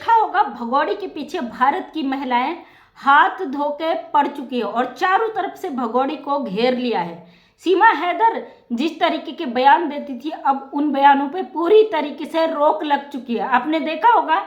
देखा होगा भगोड़े के पीछे भारत की महिलाएं हाथ धो के पड़ चुकी है और चारों तरफ से भगोड़े को घेर लिया है। सीमा हैदर जिस तरीके के बयान देती थी, अब उन बयानों पे पूरी तरीके से रोक लग चुकी है। आपने देखा होगा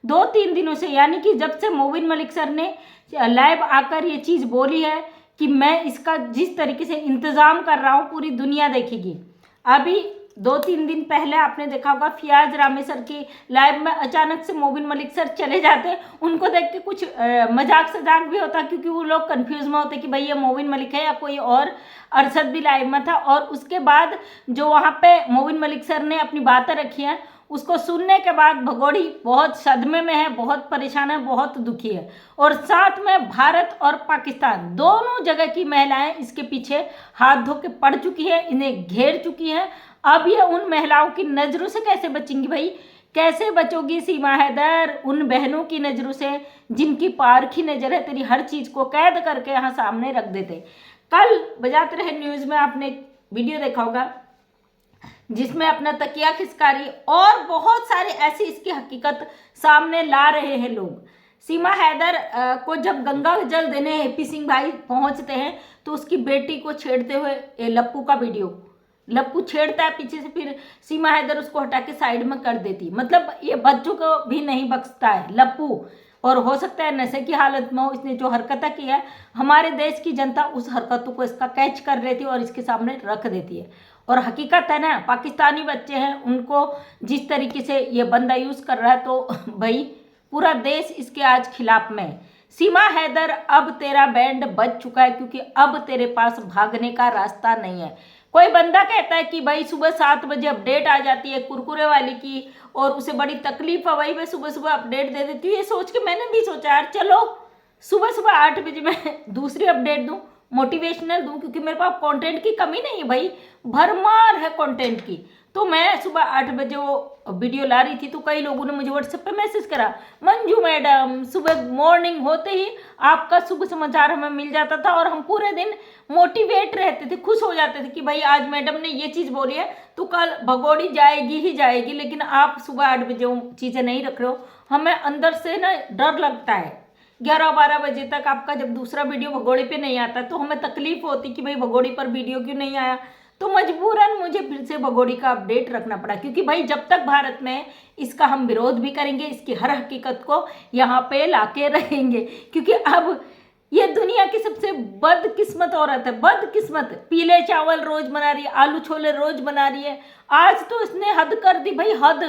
2-3 दिनों से, यानी कि जब से मोबिन मलिक सर ने लाइव आकर ये चीज़ बोली है कि मैं इसका जिस तरीके से इंतज़ाम कर रहा हूँ पूरी दुनिया देखेगी। अभी 2-3 दिन पहले आपने देखा होगा फियाज रामेसर की लाइव में अचानक से मोबिन मलिक सर चले जाते, उनको देख के कुछ मजाक सजाक भी होता क्योंकि वो लोग कंफ्यूज में होते कि भाई ये मोबिन मलिक है या कोई और। अरशद भी लाइव में था और उसके बाद जो वहाँ पे मोबिन मलिक सर ने अपनी बातें रखी हैं उसको सुनने के बाद भगोड़ी बहुत सदमे में है, बहुत परेशान है, बहुत दुखी है। और साथ में भारत और पाकिस्तान दोनों जगह की महिलाएं इसके पीछे हाथ धो के पड़ चुकी है, इन्हें घेर चुकी हैं। अब ये उन महिलाओं की नज़रों से कैसे बचेंगी भाई? कैसे बचोगी सीमा हैदर उन बहनों की नज़रों से जिनकी पारखी नज़र है, तेरी हर चीज़ को कैद करके यहाँ सामने रख देते। कल बजाते रहे न्यूज़ में आपने वीडियो देखा होगा जिसमें अपना तकिया खिसकारी और बहुत सारे ऐसी इसकी हकीकत सामने ला रहे हैं लोग। सीमा हैदर को जब गंगा जल देने एपी सिंह भाई पहुंचते हैं तो उसकी बेटी को छेड़ते हुए लप्पू का वीडियो, लप्पू छेड़ता है पीछे से, फिर सीमा हैदर उसको हटा के साइड में कर देती। मतलब ये बच्चों को भी नहीं बख्शता है लप्पू। और हो सकता है नशे की हालत में हो, इसने जो हरकतें की है हमारे देश की जनता उस हरकतों को इसका कैच कर लेती है और इसके सामने रख देती है। और हकीकत है ना, पाकिस्तानी बच्चे हैं, उनको जिस तरीके से ये बंदा यूज़ कर रहा है तो भाई पूरा देश इसके आज खिलाफ में है। सीमा हैदर अब तेरा बैंड बज चुका है क्योंकि अब तेरे पास भागने का रास्ता नहीं है। कोई बंदा कहता है कि भाई सुबह 7 बजे अपडेट आ जाती है कुरकुरे वाली की और उसे बड़ी तकलीफ है, वही मैं सुबह सुबह अपडेट दे देती हूँ। ये सोच के मैंने भी सोचा यार चलो सुबह सुबह 8 बजे मैं दूसरी अपडेट दूँ, मोटिवेशनल दूँ, क्योंकि मेरे पास कंटेंट की कमी नहीं है भाई, भरमार है कंटेंट की। तो मैं सुबह 8 बजे वो वीडियो ला रही थी तो कई लोगों ने मुझे व्हाट्सएप पे मैसेज करा, मंजू मैडम सुबह मॉर्निंग होते ही आपका शुभ समाचार हमें मिल जाता था और हम पूरे दिन मोटिवेट रहते थे, खुश हो जाते थे कि भाई आज मैडम ने ये चीज़ बोली है तो कल भगोड़ी जाएगी ही जाएगी। लेकिन आप सुबह 8 बजे वो चीज़ें नहीं रख रहे हो, हमें अंदर से ना डर लगता है। 11-12 बजे तक आपका जब दूसरा वीडियो भगोड़े पे नहीं आता तो हमें तकलीफ होती कि भाई भगोड़ी पर वीडियो क्यों नहीं आया। तो मजबूरन मुझे फिर से भगोड़ी का अपडेट रखना पड़ा क्योंकि भाई जब तक भारत में इसका हम विरोध भी करेंगे, इसकी हर हकीकत को यहाँ पे लाके रहेंगे। क्योंकि अब ये दुनिया की सबसे बदकिस्मत औरत है, बदकिस्मत। पीले चावल रोज बना रही है, आलू छोले रोज बना रही है। आज तो इसने हद कर दी भाई, हद।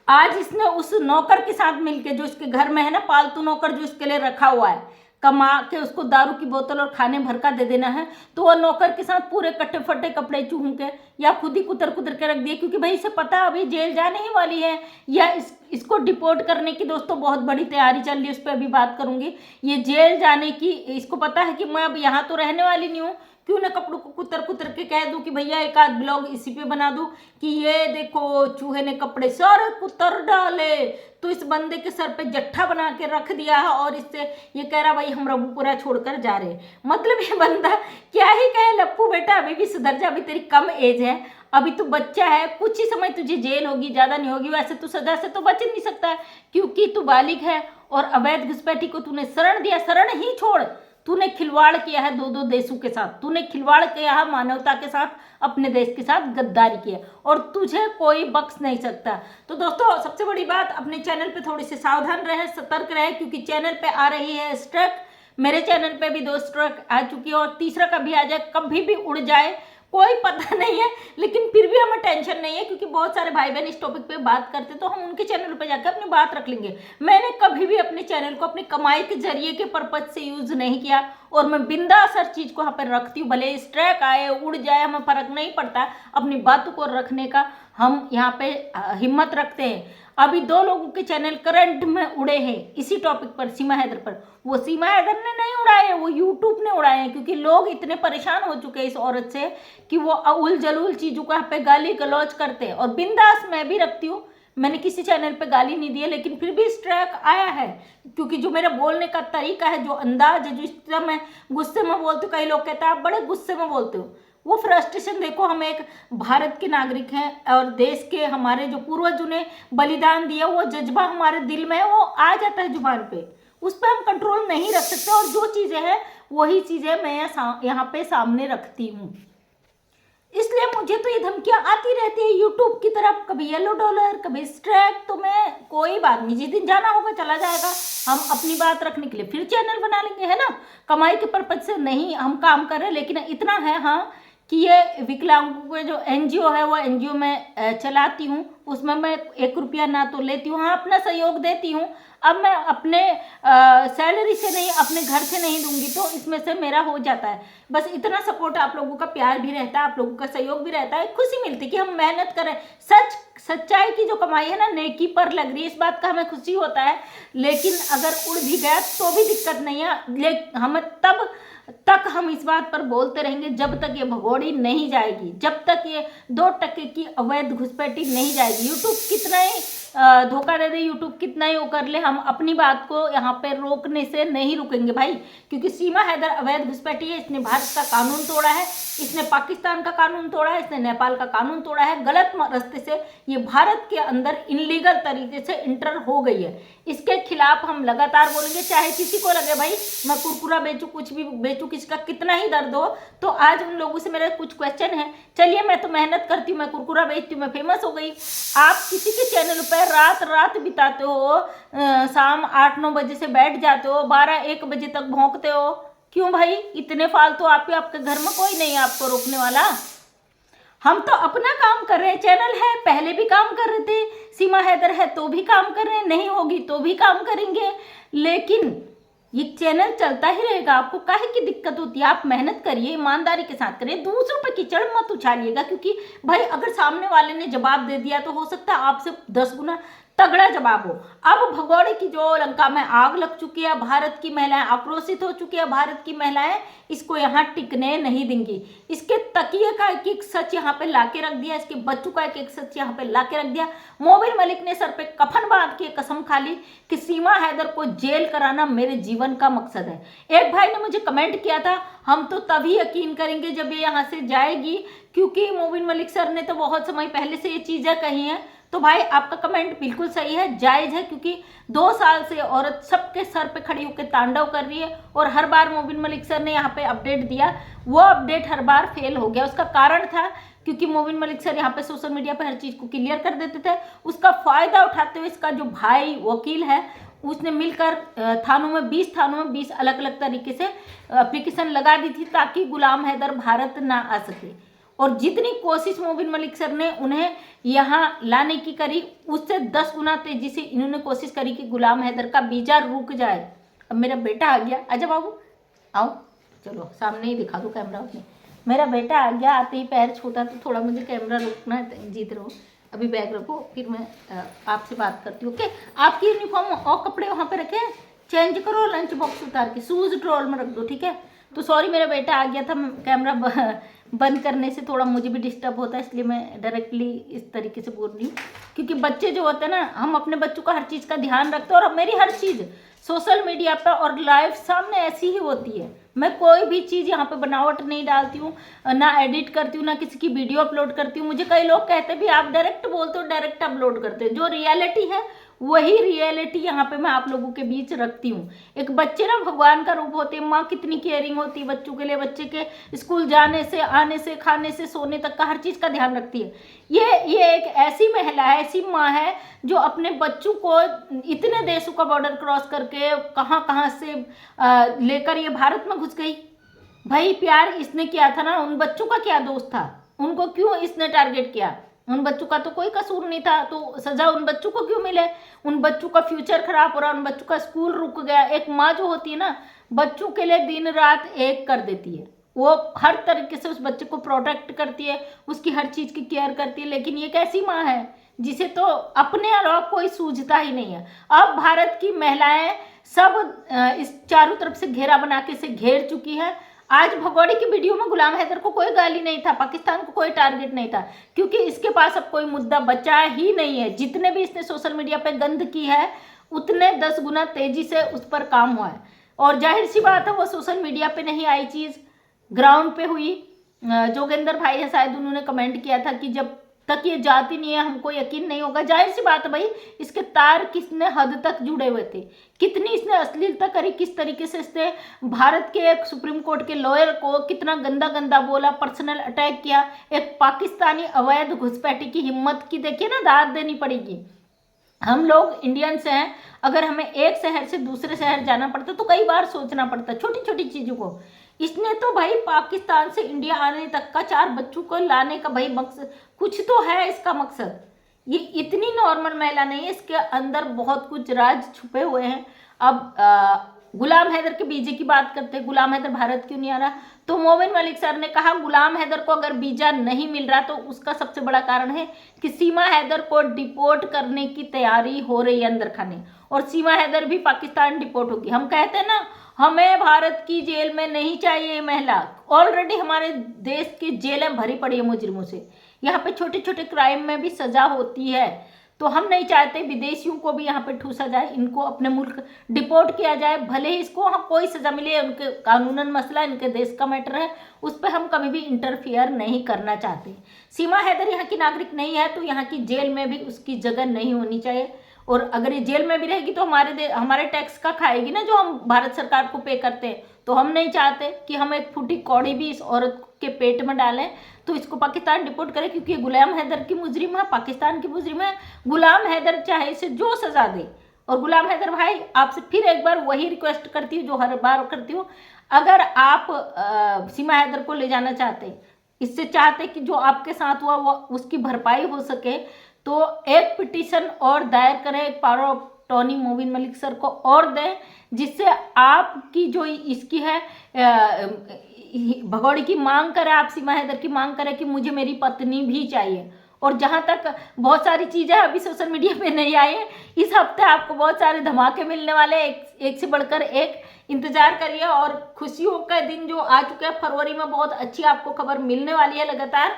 आज इसने उस नौकर के साथ मिलके जो इसके घर में है ना, पालतू नौकर जो इसके लिए रखा हुआ है, कमा के उसको दारू की बोतल और खाने भर का दे देना है, तो वह नौकर के साथ पूरे कट्टे फट्टे कपड़े चूम के या खुद ही कुतर कुतर के रख दिए क्योंकि भाई इसे पता है अभी जेल जाने ही वाली है या इसको डिपोर्ट करने की दोस्तों बहुत बड़ी तैयारी चल रही है, उस पर अभी बात करूंगी। ये जेल जाने की इसको पता है कि मैं अब यहाँ तो रहने वाली नहीं हूँ, क्यों ना कपड़ों को कुतर कुतर के कह दूं कि भैया एक आध ब्लॉग इसी पे बना दूं कि ये देखो चूहे ने कपड़े सारे कुतर डाले, तो इस बंदे के सर पे जट्ठा बना के रख दिया है और इससे ये कह रहा भाई हम रबूपुरा छोड़कर जा रहे हैं। मतलब ये बंदा क्या ही कहे, लप्पू बेटा अभी भी सुधर जा, अभी तेरी कम एज है, अभी तू बच्चा है, कुछ ही समय तुझे जेल होगी, ज़्यादा नहीं होगी। वैसे तू सजा से तो बच नहीं सकता है क्योंकि तू बालिग है और अवैध घुसपैठी को तूने शरण दिया। शरण ही छोड़, तूने खिलवाड़ किया है दो देशों के साथ, तूने खिलवाड़ किया है मानवता के साथ, अपने देश के साथ गद्दारी किया और तुझे कोई बख्श नहीं सकता। तो दोस्तों सबसे बड़ी बात, अपने चैनल पे थोड़ी सी सावधान रहे, सतर्क रहे क्योंकि चैनल पे आ रही है स्ट्राइक। मेरे चैनल पे भी 2 स्ट्राइक आ चुकी है और तीसरा कभी आ जाए, कभी भी उड़ जाए, कोई पता नहीं है। लेकिन फिर भी हमें टेंशन नहीं है क्योंकि बहुत सारे भाई बहन इस टॉपिक पे बात करते तो हम उनके चैनल पे जाकर अपनी बात रख लेंगे। मैंने कभी भी अपने चैनल को अपनी कमाई के जरिए के पर्पज से यूज नहीं किया और मैं बिंदास हर चीज को यहाँ पर रखती हूँ, भले स्ट्राइक आए उड़ जाए हमें फर्क नहीं पड़ता। अपनी बातों को रखने का हम यहाँ पे हिम्मत रखते हैं। अभी 2 लोगों के चैनल करंट में उड़े हैं इसी टॉपिक पर, सीमा हैदर पर। वो सीमा हैदर ने नहीं उड़ाए, वो यूट्यूब ने उड़ाए हैं क्योंकि लोग इतने परेशान हो चुके हैं इस औरत से कि वो उल जलूल चीज़ों को यहाँ पे गाली गलौज करते हैं। और बिंदास मैं भी रखती हूँ, मैंने किसी चैनल पे गाली नहीं दी है, लेकिन फिर भी स्ट्राइक आया है क्योंकि जो मेरा बोलने का तरीका है, जो अंदाज है, जो इस तरह मैं गुस्से में बोलती हूँ। कई लोग कहते हैं आप बड़े गुस्से में बोलते हो, वो फ्रस्ट्रेशन देखो, हम एक भारत के नागरिक हैं और देश के हमारे जो पूर्वजों ने बलिदान दिया, वो जज्बा हमारे दिल में है, वो आ जाता है जुबान पे, उस पर हम कंट्रोल नहीं रख सकते। और जो चीज़ें हैं वही चीज़ें मैं यहाँ पे सामने रखती हूँ। इसलिए मुझे तो ये धमकियाँ आती रहती है यूट्यूब की तरफ, कभी येलो डॉलर, कभी स्ट्राइक। तो मैं कोई बात नहीं, जिस दिन जाना होगा चला जाएगा, हम अपनी बात रखने के लिए फिर चैनल बना लेंगे, है ना। कमाई के पर्पज से नहीं हम काम कर रहे, लेकिन इतना है हाँ कि ये विकलांगों के जो एनजीओ है वो एनजीओ मैं चलाती हूँ, उसमें मैं 1 रुपया ना तो लेती हूँ, हाँ अपना सहयोग देती हूँ। अब मैं अपने सैलरी से नहीं, अपने घर से नहीं दूंगी, तो इसमें से मेरा हो जाता है। बस इतना सपोर्ट, आप लोगों का प्यार भी रहता है, आप लोगों का सहयोग भी रहता है, खुशी मिलती है कि हम मेहनत करें। सच्चाई की जो कमाई है ना, नेकी पर लग रही है, इस बात का हमें खुशी होता है। लेकिन अगर उड़ भी गया तो भी दिक्कत नहीं है, हमें तब तक हम इस बात पर बोलते रहेंगे जब तक ये भगोड़ी नहीं जाएगी, जब तक ये 2% की अवैध घुसपैठी नहीं जाएगी। यूट्यूब कितना ही धोखा दे दे, यूट्यूब कितना ही वो कर ले, हम अपनी बात को यहाँ पे रोकने से नहीं रुकेंगे भाई। क्योंकि सीमा हैदर अवैध घुसपैठी है, इसने भारत का कानून तोड़ा है, इसने पाकिस्तान का कानून तोड़ा है, इसने नेपाल का कानून तोड़ा है। गलत रास्ते से ये भारत के अंदर इनलीगल तरीके से इंटर हो गई है। इसके खिलाफ हम लगातार बोलेंगे, चाहे किसी को लगे भाई मैं कुरकुरा बेचूं, कुछ भी बेचूं, किसी का कितना ही दर्द हो। तो आज उन लोगों से मेरा कुछ क्वेश्चन है, चलिए मैं तो मेहनत करती हूँ, मैं कुरकुरा बेचती हूँ, मैं फेमस हो गई। आप किसी के चैनल पर रात बिताते हो, शाम 8-9 बजे से बैठ जाते हो, 12-1 बजे तक भौंकते हो, क्यों भाई? इतने फालतू आपके घर में कोई नहीं है आपको रोकने वाला। हम तो अपना काम कर रहे हैं, चैनल है, पहले भी काम कर रहे थे, सीमा हैदर है तो भी काम कर रहे हैं, नहीं होगी तो भी काम करेंगे, लेकिन ये चैनल चलता ही रहेगा। आपको काहे की दिक्कत होती है? आप मेहनत करिए, ईमानदारी के साथ करिए, दूसरों पे कीचड़ मत उछालिएगा। क्योंकि भाई अगर सामने वाले ने जवाब दे दिया तो हो सकता है आपसे 10 गुना तगड़ा जवाब हो। अब भगोड़े की जो लंका में आग लग चुकी है, भारत की महिलाएं आक्रोशित हो चुकी है, भारत की महिलाएं इसको यहाँ टिकने नहीं देंगी। इसके तकिए का एक एक सच यहाँ पे लाके रख दिया, इसके बच्चों का एक एक सच यहाँ पे लाके रख दिया। मोबिन मलिक ने सर पे कफन बांध के कसम खा ली कि सीमा हैदर को जेल कराना मेरे जीवन का मकसद है। एक भाई ने मुझे कमेंट किया था, हम तो तभी यकीन करेंगे जब ये यहाँ से जाएगी, क्योंकि मोबिन मलिक सर ने तो बहुत समय पहले से ये चीज़ें कही हैं। तो भाई आपका कमेंट बिल्कुल सही है, जायज़ है, क्योंकि 2 साल से औरत सबके सर पे खड़ी होकर तांडव कर रही है। और हर बार मोबिन मलिक सर ने यहाँ पे अपडेट दिया, वो अपडेट हर बार फेल हो गया। उसका कारण था क्योंकि मोबिन मलिक सर यहाँ पे सोशल मीडिया पे हर चीज़ को क्लियर कर देते थे। उसका फ़ायदा उठाते हुए इसका जो भाई वकील है उसने मिलकर थानों में 20 थानों में 20 अलग अलग तरीके से एप्लीकेशन लगा दी थी ताकि गुलाम हैदर भारत ना आ सके। और जितनी कोशिश मोबिन मलिक सर ने उन्हें यहाँ लाने की करी, उससे 10 गुना तेजी से इन्होंने कोशिश करी कि गुलाम हैदर का वीजा रुक जाए। अब मेरा बेटा आ गया, आजा बाबू आओ, चलो सामने ही दिखा दो कैमरा अपने। मेरा बेटा आ गया, आते ही पैर छूटा तो थोड़ा मुझे कैमरा रोकना है, जीत रहो। अभी बैग रखो, फिर मैं आपसे बात करती हूँ। ओके, आपकी यूनिफॉर्म और कपड़े वहाँ पे रखे, चेंज करो, लंच बॉक्स उतार के शूज़ ड्रॉर में रख दो, ठीक है। तो सॉरी मेरा बेटा आ गया था, कैमरा बंद करने से थोड़ा मुझे भी डिस्टर्ब होता है, इसलिए मैं डायरेक्टली इस तरीके से बोल रही हूँ। क्योंकि बच्चे जो होते हैं ना, हम अपने बच्चों का हर चीज़ का ध्यान रखते हैं, और मेरी हर चीज़ सोशल मीडिया पर और लाइव सामने ऐसी ही होती है। मैं कोई भी चीज़ यहाँ पे बनावट नहीं डालती हूँ, ना एडिट करती हूँ, ना किसी की वीडियो अपलोड करती हूँ। मुझे कई लोग कहते भी आप डायरेक्ट बोलते हो, डायरेक्ट अपलोड करते हो। जो रियलिटी है वही रियलिटी यहाँ पे मैं आप लोगों के बीच रखती हूँ। एक बच्चे ना भगवान का रूप होते हैं, माँ कितनी केयरिंग होती है बच्चों के लिए, बच्चे के स्कूल जाने से, आने से, खाने से, सोने तक का हर चीज़ का ध्यान रखती है। ये एक ऐसी महिला है, ऐसी माँ है जो अपने बच्चों को इतने देशों का बॉर्डर क्रॉस करके कहाँ से लेकर ये भारत में घुस गई। भाई प्यार इसने किया था ना, उन बच्चों का क्या दोष था? उनको क्यों इसने टारगेट किया? उन बच्चों का तो कोई कसूर नहीं था, तो सजा उन बच्चों को क्यों मिले? उन बच्चों का फ्यूचर खराब हो रहा, उन बच्चों का स्कूल रुक गया। एक माँ जो होती है ना, बच्चों के लिए दिन रात एक कर देती है, वो हर तरीके से उस बच्चे को प्रोटेक्ट करती है, उसकी हर चीज़ की केयर करती है। लेकिन ये कैसी माँ है जिसे तो अपने अलावा कोई सूझता ही नहीं है। अब भारत की महिलाएं सब इस चारों तरफ से घेरा बना के से घेर चुकी है। आज भगोड़े की वीडियो में गुलाम हैदर को कोई गाली नहीं था, पाकिस्तान को कोई टारगेट नहीं था, क्योंकि इसके पास अब कोई मुद्दा बचा ही नहीं है। जितने भी इसने सोशल मीडिया पे गंद की है, उतने 10 गुना तेजी से उस पर काम हुआ है। और जाहिर सी बात है वो सोशल मीडिया पे नहीं आई चीज़ ग्राउंड पे हुई। जोगेंद्र भाई है शायद, उन्होंने कमेंट किया था कि जब तक ये जाती नहीं है हमको यकीन नहीं होगा। जाहिर सी बात है भाई, इसके तार कितने हद तक जुड़े हुए थे, कितनी इसने अश्लीलता करी, किस तरीके से इसने भारत के एक सुप्रीम कोर्ट के लॉयर को कितना गंदा गंदा बोला, पर्सनल अटैक किया। एक पाकिस्तानी अवैध घुसपैठी की हिम्मत की देखिए ना, दाद देनी पड़ेगी। हम लोग इंडियंस हैं, अगर हमें एक शहर से दूसरे शहर जाना पड़ता तो कई बार सोचना पड़ता छोटी छोटी चीज़ों को। इसने तो भाई पाकिस्तान से इंडिया आने तक का 4 बच्चों को लाने का भाई मकसद, कुछ तो है इसका मकसद। ये इतनी नॉर्मल महिला नहीं है, इसके अंदर बहुत कुछ राज छुपे हुए हैं। अब गुलाम हैदर के वीजे की बात करते हैं, गुलाम हैदर भारत क्यों नहीं आ रहा? तो मोमिन मलिक सर ने कहा गुलाम हैदर को अगर वीजा नहीं मिल रहा तो उसका सबसे बड़ा कारण है कि सीमा हैदर को डिपोर्ट करने की तैयारी हो रही है अंदर खाने, और सीमा हैदर भी पाकिस्तान डिपोर्ट होगी। हम कहते हैं ना, हमें भारत की जेल में नहीं चाहिए महिला। ऑलरेडी हमारे देश की जेलें भरी पड़ी है मुजरिमों से, यहाँ पे छोटे छोटे क्राइम में भी सजा होती है। तो हम नहीं चाहते विदेशियों को भी यहाँ पे ठूसा जाए, इनको अपने मुल्क डिपोर्ट किया जाए, भले ही इसको हम कोई सजा मिले, उनके कानूनन मसला, इनके देश का मैटर है, उस पर हम कभी भी इंटरफियर नहीं करना चाहते। सीमा हैदर यहाँ की नागरिक नहीं है तो यहाँ की जेल में भी उसकी जगह नहीं होनी चाहिए, और अगर ये जेल में भी रहेगी तो हमारे टैक्स का खाएगी ना, जो हम भारत सरकार को पे करते हैं। तो हम नहीं चाहते कि हम एक फूटी कौड़ी भी इस औरत के पेट में डालें, तो इसको पाकिस्तान डिपोर्ट करें, क्योंकि ये गुलाम हैदर की मुजरिम है, पाकिस्तान की मुजरिम है। गुलाम हैदर चाहे इसे जो सजा दे। और गुलाम हैदर भाई, आपसे फिर एक बार वही रिक्वेस्ट करती हूँ जो हर बार करती हूँ, अगर आप सीमा हैदर को ले जाना चाहते, इससे चाहते कि जो आपके साथ हुआ वो उसकी भरपाई हो सके, तो एक पिटीशन और दायर करें, एक power of Tony Mobin Malik sir को और दें, जिससे आपकी जो इसकी है भगौड़े की मांग करें, आप सीमा हैदर की मांग करें कि मुझे मेरी पत्नी भी चाहिए। और जहां तक बहुत सारी चीज़ें अभी सोशल मीडिया पे नहीं आई है, इस हफ्ते आपको बहुत सारे धमाके मिलने वाले, एक से बढ़कर एक। इंतजार करिए, और खुशियों का दिन जो आ चुके हैं फरवरी में, बहुत अच्छी आपको खबर मिलने वाली है लगातार।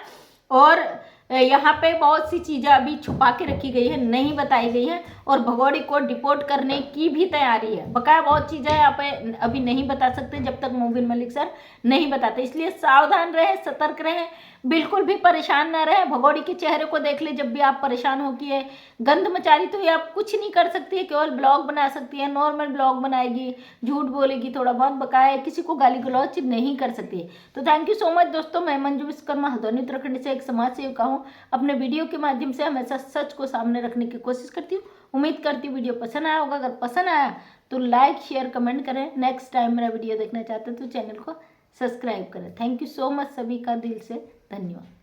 और यहाँ पे बहुत सी चीज़ें अभी छुपा के रखी गई है, नहीं बताई गई है, और भगौड़े को डिपोर्ट करने की भी तैयारी है। बकाया बहुत चीज़ें यहाँ पे अभी नहीं बता सकते जब तक मोबिन मलिक सर नहीं बताते, इसलिए सावधान रहें, सतर्क रहें, बिल्कुल भी परेशान ना रहें। भगौड़े के चेहरे को देख ले जब भी आप परेशान हो कि गंद मचारी, तो ये आप कुछ नहीं कर सकती है, केवल ब्लॉग बना सकती है, नॉर्मल ब्लॉग बनाएगी, झूठ बोलेगी, थोड़ा बहुत बकाया, किसी को गाली गलौज नहीं कर सकती। तो थैंक यू सो मच दोस्तों, मैं मंजू विश्वकर्मा हल्द्वानी उत्तराखंड से एक समाज सेविका हूँ। अपने वीडियो के माध्यम से हमेशा सच को सामने रखने की कोशिश करती हूँ। उम्मीद करती हूँ वीडियो पसंद आया होगा। अगर पसंद आया तो लाइक शेयर कमेंट करें। नेक्स्ट टाइम मेरा वीडियो देखना चाहते हैं तो चैनल को सब्सक्राइब करें। थैंक यू सो मच, सभी का दिल से धन्यवाद।